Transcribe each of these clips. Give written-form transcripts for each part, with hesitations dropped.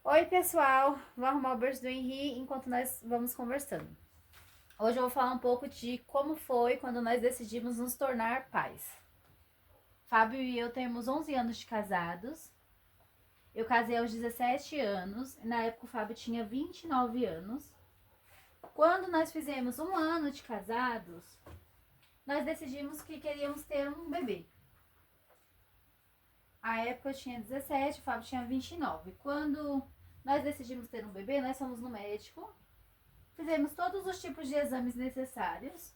Oi, pessoal! Vou arrumar o berço do Henri enquanto nós vamos conversando. Hoje eu vou falar um pouco de como foi quando nós decidimos nos tornar pais. Fábio e eu temos 11 anos de casados. Eu casei aos 17 anos. Na época o Fábio tinha 29 anos. Quando nós fizemos um ano de casados, nós decidimos que queríamos ter um bebê. A época eu tinha 17, o Fábio tinha 29. Quando nós decidimos ter um bebê, nós fomos no médico. Fizemos todos os tipos de exames necessários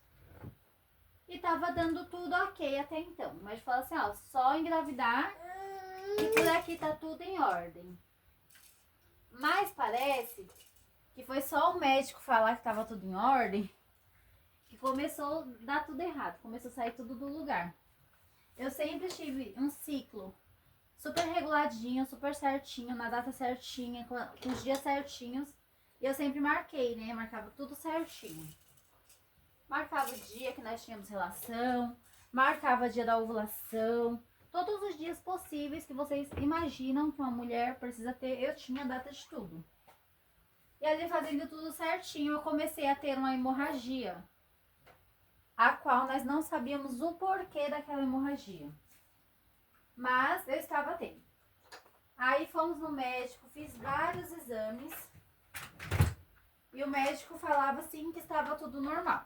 e tava dando tudo ok até então. Mas falou assim, ó, só engravidar e por aqui tá tudo em ordem. Mas parece que foi só o médico falar que tava tudo em ordem que começou a dar tudo errado, começou a sair tudo do lugar. Eu sempre tive um ciclo super reguladinho, super certinho, na data certinha, com os dias certinhos. E eu sempre marquei, né? Marcava tudo certinho. Marcava o dia que nós tínhamos relação, marcava o dia da ovulação, todos os dias possíveis que vocês imaginam que uma mulher precisa ter, eu tinha a data de tudo. E ali fazendo tudo certinho, eu comecei a ter uma hemorragia, a qual nós não sabíamos o porquê daquela hemorragia. Mas eu estava tendo. Aí fomos no médico, fiz vários exames e o médico falava assim que estava tudo normal.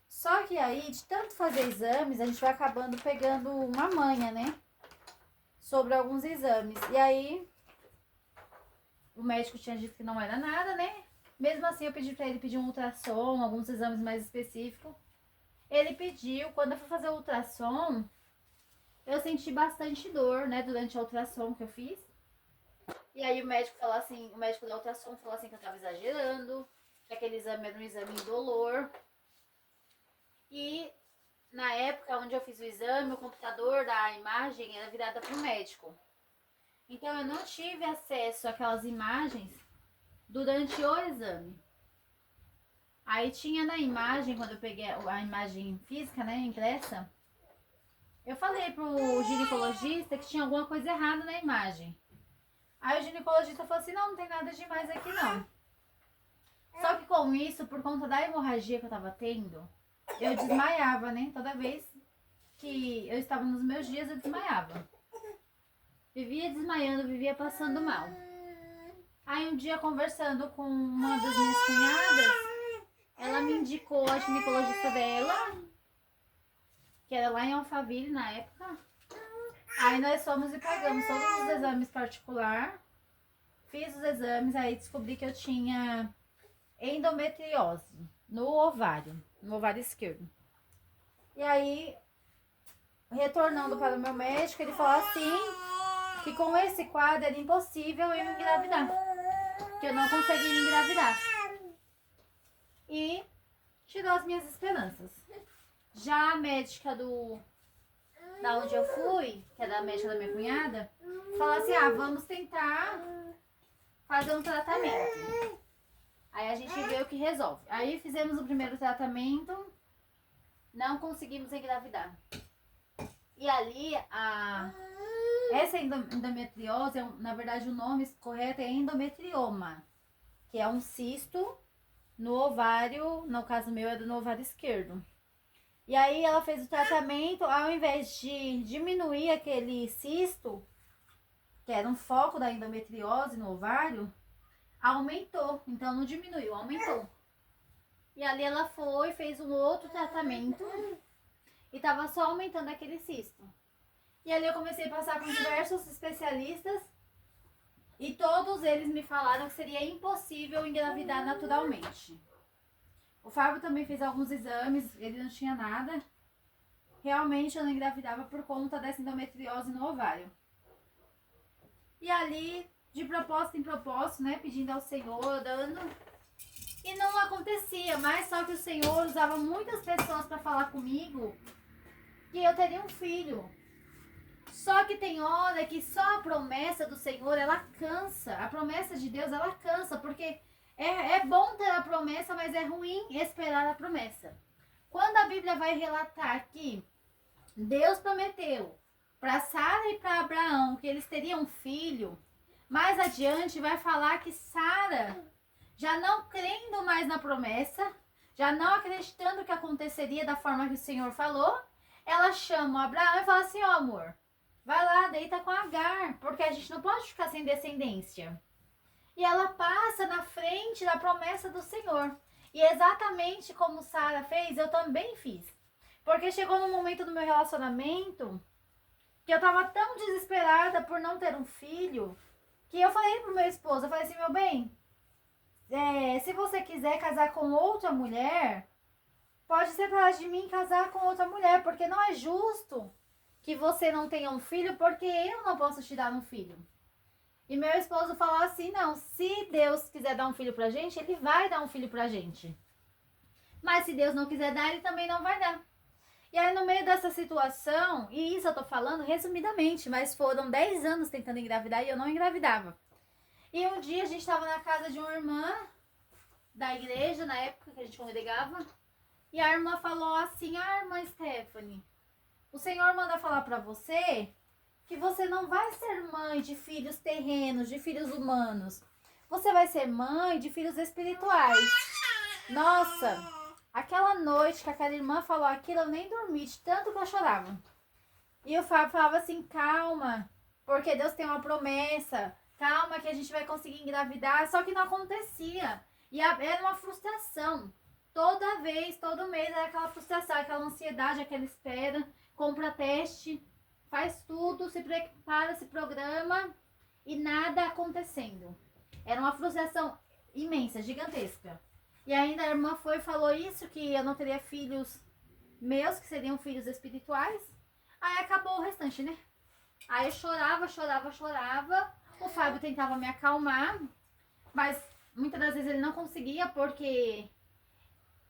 Só que aí, de tanto fazer exames, a gente vai acabando pegando uma manha, né? Sobre alguns exames. E aí, o médico tinha dito que não era nada, né? Mesmo assim, eu pedi pra ele pedir um ultrassom, alguns exames mais específicos. Ele pediu, quando eu fui fazer o ultrassom, eu senti bastante dor, né? Durante a ultrassom que eu fiz. E aí o médico falou assim, o médico da ultrassom falou assim que eu tava exagerando, que aquele exame era um exame indolor. E na época onde eu fiz o exame, o computador da imagem era virada para o médico. Então eu não tive acesso àquelas imagens durante o exame. Aí tinha na imagem, quando eu peguei a imagem física, né, impressa, eu falei pro ginecologista que tinha alguma coisa errada na imagem. Aí o ginecologista falou assim, não tem nada demais aqui não. Só que com isso, por conta da hemorragia que eu tava tendo, eu desmaiava, né? Toda vez que eu estava nos meus dias, eu desmaiava. Vivia desmaiando, vivia passando mal. Aí um dia, conversando com uma das minhas cunhadas, ela me indicou a ginecologista dela, que era lá em Alphaville na época. Aí nós fomos e pagamos todos os exames particular. Fiz os exames, aí descobri que eu tinha endometriose no ovário esquerdo. E aí, retornando para o meu médico, ele falou assim que com esse quadro era impossível eu engravidar, que eu não conseguiria engravidar. E tirou as minhas esperanças. Já a médica da onde eu fui, que é da médica da minha cunhada, falou assim, vamos tentar fazer um tratamento. Aí a gente vê o que resolve. Aí fizemos o primeiro tratamento, não conseguimos engravidar. E ali, essa endometriose, na verdade o nome correto é endometrioma, que é um cisto no ovário, no caso meu é no ovário esquerdo. E aí ela fez o tratamento, ao invés de diminuir aquele cisto, que era um foco da endometriose no ovário, aumentou. Então não diminuiu, aumentou. E ali ela foi, fez um outro tratamento e tava só aumentando aquele cisto. E ali eu comecei a passar com diversos especialistas e todos eles me falaram que seria impossível engravidar naturalmente. O Fábio também fez alguns exames, ele não tinha nada. Realmente eu não engravidava por conta dessa endometriose no ovário. E ali, de propósito em propósito, né, pedindo ao Senhor, orando. E não acontecia, mas só que o Senhor usava muitas pessoas para falar comigo que eu teria um filho. Só que tem hora que só a promessa do Senhor, ela cansa. A promessa de Deus, ela cansa, porque é bom ter a promessa, mas é ruim esperar a promessa. Quando a Bíblia vai relatar que Deus prometeu para Sara e para Abraão que eles teriam um filho, mais adiante vai falar que Sara, já não crendo mais na promessa, já não acreditando que aconteceria da forma que o Senhor falou, ela chama o Abraão e fala assim, ó amor, vai lá, deita com Agar, porque a gente não pode ficar sem descendência. E ela passa na frente da promessa do Senhor. E exatamente como Sara fez, eu também fiz. Porque chegou num momento do meu relacionamento que eu tava tão desesperada por não ter um filho, que eu falei pro meu esposo, eu falei assim, meu bem, se você quiser casar com outra mulher, pode separar de mim e casar com outra mulher, porque não é justo que você não tenha um filho, porque eu não posso te dar um filho. E meu esposo falou assim, não, se Deus quiser dar um filho pra gente, ele vai dar um filho pra gente. Mas se Deus não quiser dar, ele também não vai dar. E aí no meio dessa situação, e isso eu tô falando resumidamente, mas foram 10 anos tentando engravidar e eu não engravidava. E um dia a gente tava na casa de uma irmã da igreja, na época que a gente congregava, e a irmã falou assim, irmã Stephanie, o Senhor manda falar pra você que você não vai ser mãe de filhos terrenos, de filhos humanos. Você vai ser mãe de filhos espirituais. Nossa, aquela noite que aquela irmã falou aquilo, eu nem dormi, de tanto que eu chorava. E o Fábio falava assim, calma, porque Deus tem uma promessa, calma que a gente vai conseguir engravidar, só que não acontecia. E era uma frustração. Toda vez, todo mês era aquela frustração, aquela ansiedade, aquela espera, compra teste, faz tudo, se prepara, se programa e nada acontecendo. Era uma frustração imensa, gigantesca. E ainda a irmã foi e falou isso, que eu não teria filhos meus, que seriam filhos espirituais. Aí acabou o restante, né? Aí eu chorava, chorava, chorava. O Fábio tentava me acalmar, mas muitas das vezes ele não conseguia, porque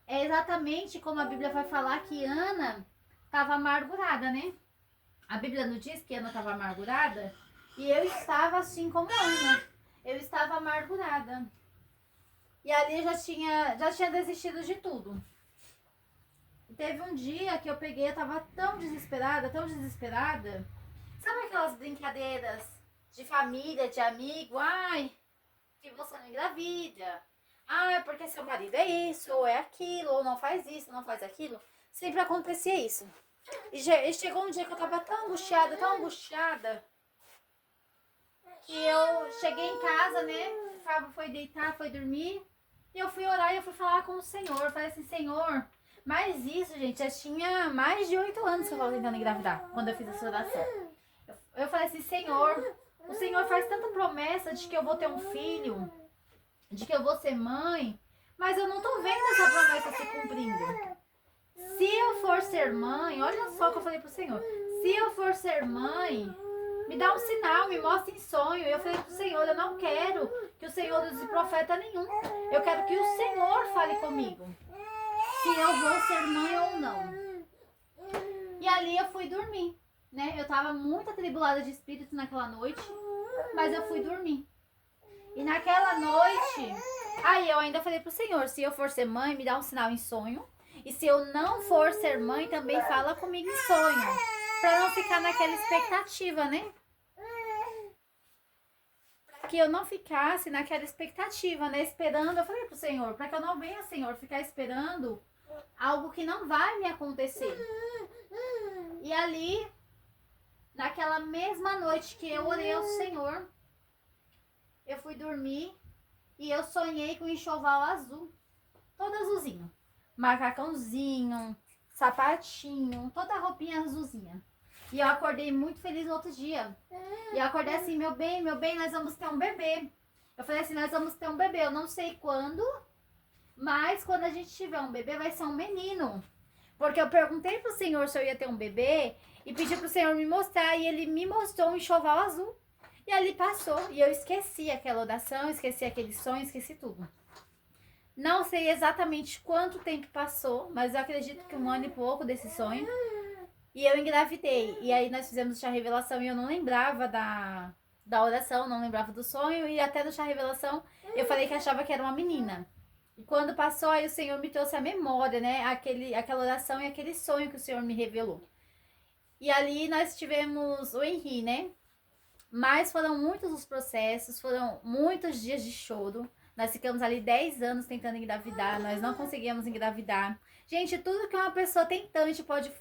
é exatamente como a Bíblia vai falar que Ana estava amargurada, né? A Bíblia não diz que Ana estava amargurada? E eu estava assim como Ana. Eu estava amargurada. E ali eu já tinha desistido de tudo. E teve um dia que eu peguei, eu tava tão desesperada, tão desesperada. Sabe aquelas brincadeiras de família, de amigo? Ai, que você não engravida. Ai, porque seu marido é isso, ou é aquilo, ou não faz isso, não faz aquilo. Sempre acontecia isso. E chegou um dia que eu tava tão angustiada, que eu cheguei em casa, né? O Fábio foi deitar, foi dormir. E eu fui orar e eu fui falar com o Senhor. Eu falei assim, Senhor, mas isso, gente, já tinha mais de 8 anos que eu tava tentando engravidar, quando eu fiz essa oração. Eu falei assim, Senhor, o Senhor faz tanta promessa de que eu vou ter um filho, de que eu vou ser mãe, mas eu não tô vendo essa promessa se cumprindo. Se eu for ser mãe, olha só o que eu falei pro Senhor. Se eu for ser mãe, me dá um sinal, me mostra em sonho. Eu falei pro Senhor, eu não quero que o Senhor use profeta nenhum. Eu quero que o Senhor fale comigo. Se eu vou ser mãe ou não. E ali eu fui dormir, né? Eu tava muito atribulada de espírito naquela noite, mas eu fui dormir. E naquela noite, aí eu ainda falei pro Senhor, se eu for ser mãe, me dá um sinal em sonho. E se eu não for ser mãe, também fala comigo em sonho. Pra não ficar naquela expectativa, né? Pra que eu não ficasse naquela expectativa, né? Esperando. Eu falei pro Senhor, pra que eu não venha, Senhor, ficar esperando algo que não vai me acontecer. E ali, naquela mesma noite que eu orei ao Senhor, eu fui dormir e eu sonhei com um enxoval azul. Todo azulzinho. Macacãozinho, sapatinho, toda a roupinha azulzinha. E eu acordei muito feliz no outro dia. E eu acordei assim, meu bem, nós vamos ter um bebê. Eu falei assim, nós vamos ter um bebê. Eu não sei quando, mas quando a gente tiver um bebê, vai ser um menino. Porque eu perguntei pro Senhor se eu ia ter um bebê e pedi pro Senhor me mostrar. E ele me mostrou um enxoval azul. E ali passou. E eu esqueci aquela oração, esqueci aquele sonho, esqueci tudo. Não sei exatamente quanto tempo passou, mas eu acredito que 1 ano e pouco desse sonho. E eu engravidei. E aí nós fizemos o chá revelação e eu não lembrava da oração, não lembrava do sonho. E até no chá revelação eu falei que achava que era uma menina. E quando passou, aí o Senhor me trouxe a memória, né? Aquela oração e aquele sonho que o Senhor me revelou. E ali nós tivemos o Henri, né? Mas foram muitos os processos, foram muitos dias de choro. Nós ficamos ali 10 anos tentando engravidar, nós não conseguíamos engravidar. Gente, tudo que uma pessoa tentante pode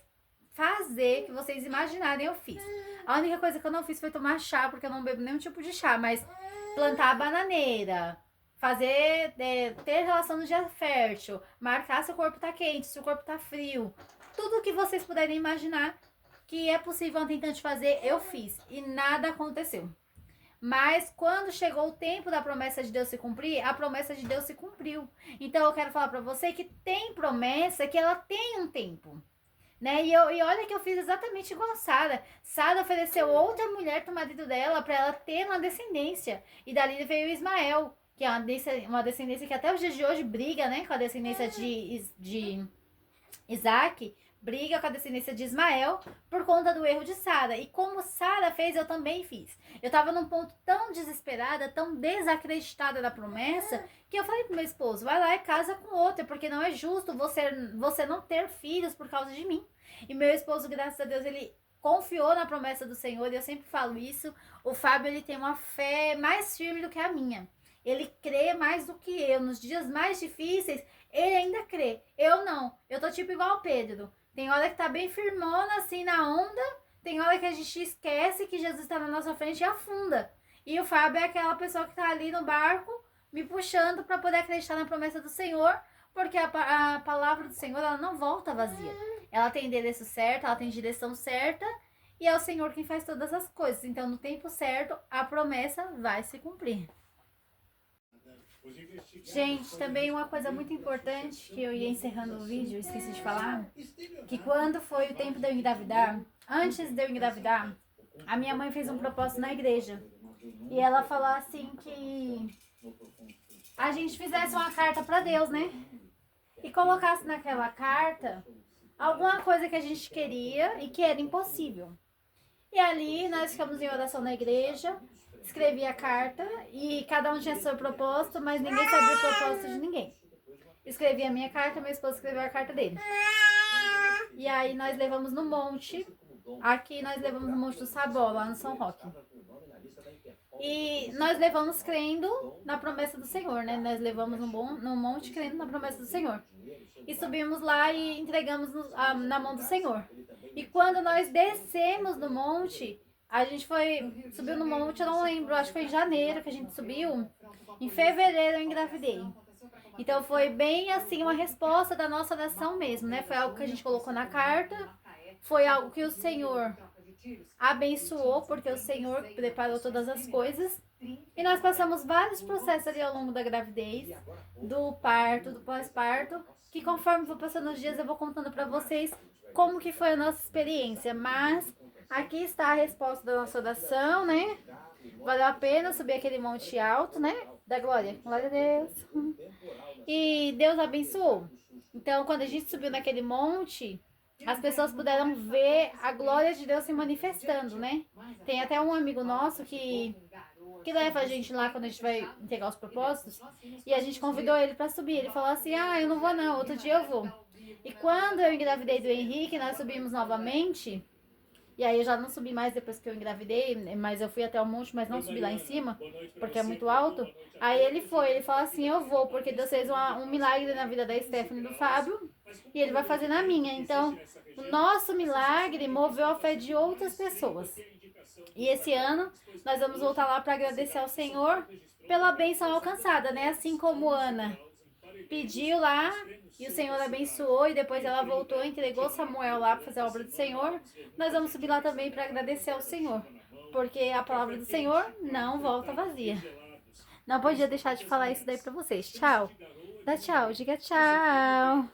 fazer, que vocês imaginarem, eu fiz. A única coisa que eu não fiz foi tomar chá, porque eu não bebo nenhum tipo de chá, mas plantar a bananeira, fazer, ter relação no dia fértil, marcar se o corpo tá quente, se o corpo tá frio. Tudo que vocês puderem imaginar que é possível uma tentante fazer, eu fiz. E nada aconteceu. Mas quando chegou o tempo da promessa de Deus se cumprir, a promessa de Deus se cumpriu. Então eu quero falar pra você que tem promessa, que ela tem um tempo. Né? E olha que eu fiz exatamente igual a Sara. Sara ofereceu outra mulher pro marido dela para ela ter uma descendência. E dali veio Ismael, que é uma descendência que até os dias de hoje briga, né, com a descendência de Isaac, briga com a descendência de Ismael por conta do erro de Sara. E como Sara fez, eu também fiz. Eu tava num ponto tão desesperada, tão desacreditada da promessa, que eu falei pro meu esposo, vai lá e casa com outra, porque não é justo você não ter filhos por causa de mim. E meu esposo, graças a Deus, ele confiou na promessa do Senhor, e eu sempre falo isso. O Fábio, ele tem uma fé mais firme do que a minha. Ele crê mais do que eu. Nos dias mais difíceis, ele ainda crê. Eu não. Eu tô tipo igual o Pedro. Tem hora que tá bem firmona, assim, na onda. Tem hora que a gente esquece que Jesus tá na nossa frente e afunda. E o Fábio é aquela pessoa que tá ali no barco, me puxando para poder acreditar na promessa do Senhor. Porque a palavra do Senhor, ela não volta vazia. Ela tem endereço certo, ela tem direção certa. E é o Senhor quem faz todas as coisas. Então, no tempo certo, a promessa vai se cumprir. Gente, também uma coisa muito importante que eu ia encerrando o vídeo, esqueci de falar, que quando foi o tempo de eu engravidar, antes de eu engravidar, a minha mãe fez um propósito na igreja. E ela falou assim que a gente fizesse uma carta para Deus, né? E colocasse naquela carta alguma coisa que a gente queria e que era impossível. E ali nós ficamos em oração na igreja, escrevi a carta e cada um tinha seu propósito, mas ninguém sabia o propósito de ninguém. Escrevi a minha carta, meu esposo escreveu a carta dele. E aí nós levamos no monte, aqui nós levamos no Monte do Sabó, lá no São Roque. E nós levamos crendo na promessa do Senhor, né? Nós levamos no monte crendo na promessa do Senhor. E subimos lá e entregamos na mão do Senhor. E quando nós descemos do monte, a gente subiu no monte, eu não lembro, acho que foi em janeiro que a gente subiu. Em fevereiro eu engravidei. Então foi bem assim uma resposta da nossa oração mesmo, né? Foi algo que a gente colocou na carta, foi algo que o Senhor abençoou, porque o Senhor preparou todas as coisas. E nós passamos vários processos ali ao longo da gravidez, do parto, do pós-parto, que conforme vou passando os dias eu vou contando pra vocês como que foi a nossa experiência. Mas aqui está a resposta da nossa oração, né? Valeu a pena subir aquele monte alto, né? Da glória. Glória a Deus. E Deus abençoou. Então, quando a gente subiu naquele monte, as pessoas puderam ver a glória de Deus se manifestando, né? Tem até um amigo nosso que leva a gente lá quando a gente vai entregar os propósitos. E a gente convidou ele para subir. Ele falou assim, eu não vou não, outro dia eu vou. E quando eu engravidei do Henrique, nós subimos novamente. E aí eu já não subi mais depois que eu engravidei, mas eu fui até o monte, mas não subi lá em cima, porque é muito alto. Aí ele falou assim, eu vou, porque Deus fez um milagre na vida da Stephanie e do Fábio, e ele vai fazer na minha. Então, o nosso milagre moveu a fé de outras pessoas. E esse ano, nós vamos voltar lá para agradecer ao Senhor pela bênção alcançada, né? Assim como Ana pediu lá, e o Senhor abençoou, e depois ela voltou e entregou Samuel lá para fazer a obra do Senhor. Nós vamos subir lá também para agradecer ao Senhor, porque a palavra do Senhor não volta vazia. Não podia deixar de falar isso daí para vocês. Tchau. Dá tchau, diga tchau.